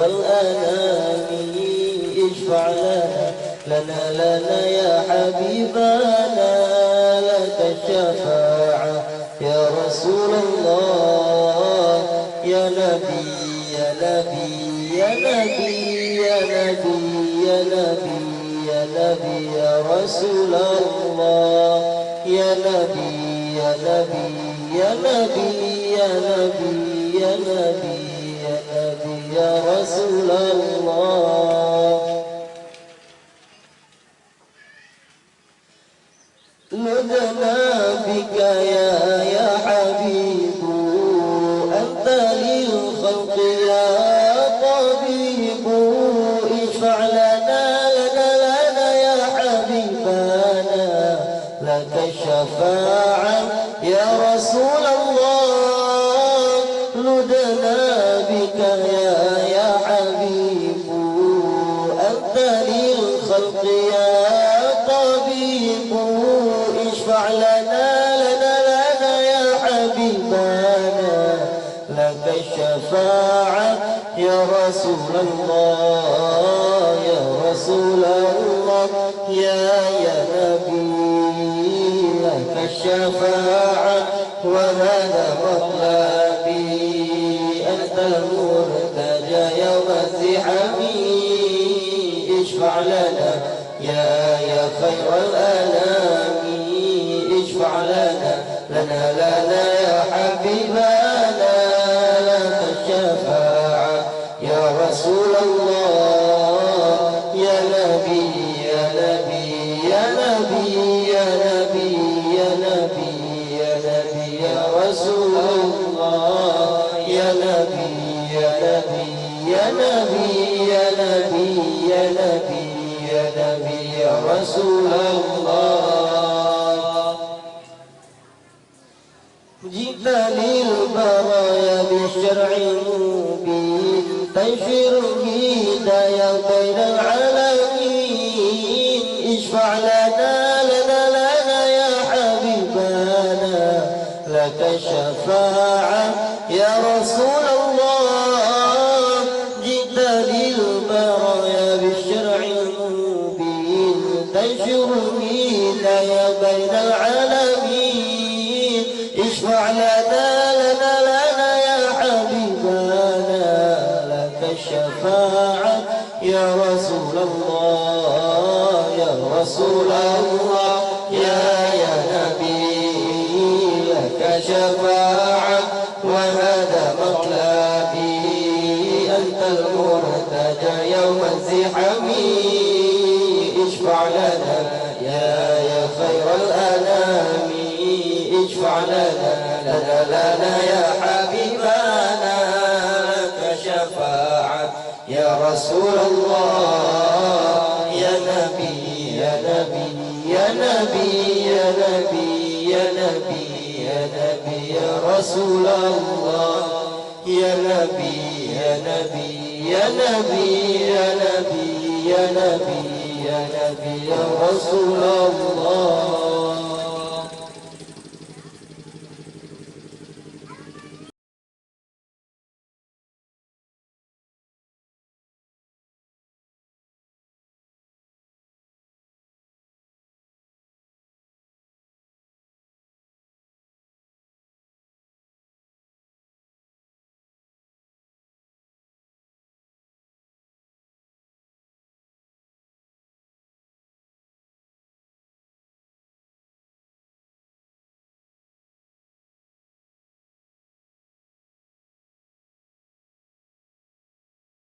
الأنام اشفع لنا يا حبيبنا لك الشفاعة يا رسول الله يا نبي يا نبي يا نبي يا نبي يا نبي يا نبي يا رسول الله يا نبي يا نبي يا نبي يا نبي يا نبي يا نبي يا رسول الله لدنا بك يا حبيب أنت للخلق يا طبيب اشفع لنا يا حبيبنا لك الشفاعة يا رسول الله لدنا بك يا حبيب أنت للخلق يا طبيب اشفع لنا يا حبيبنا لك الشفاعة يا رسول الله يا رسول الله يا نبي لك الشفاعة وهذا مطلبي أنت المرتجى يوم الزحام اشفع لنا يا خير الأنام اشفع لنا يا حبيبنا لك الشفاعة يا رسول الله يا نبي يا نبي يا نبي يا نبي يا نبي يا نبي يا رسول الله يا نبي يا نبي يا نبي يا نبي يا نبي يا نبي يا رسول الله جئت للبرايا بالشرع المبين تنشر هدايا بين العالمين اشفع لنا يا حبيبنا لك الشفاعة يا رسول الله جئت للبرايا بالشرع المبين تنشر هدايا بين العالمين اشفع لنا يا حبيبنا لك الشفاعة يا رسول الله يا رسول الله يا نبي لك شفاعة وهذا مطلبي أنت المرتجى يوم الزحام اشفع لنا يا خير الأنام اشفع لنا يا حبيبنا لك شفاعة يا رسول الله يا نبي يا نبي يا نبي يا نبي يا نبي يا نبي يا رسول الله يا نبي يا نبي يا نبي يا نبي يا نبي يا نبي يا رسول الله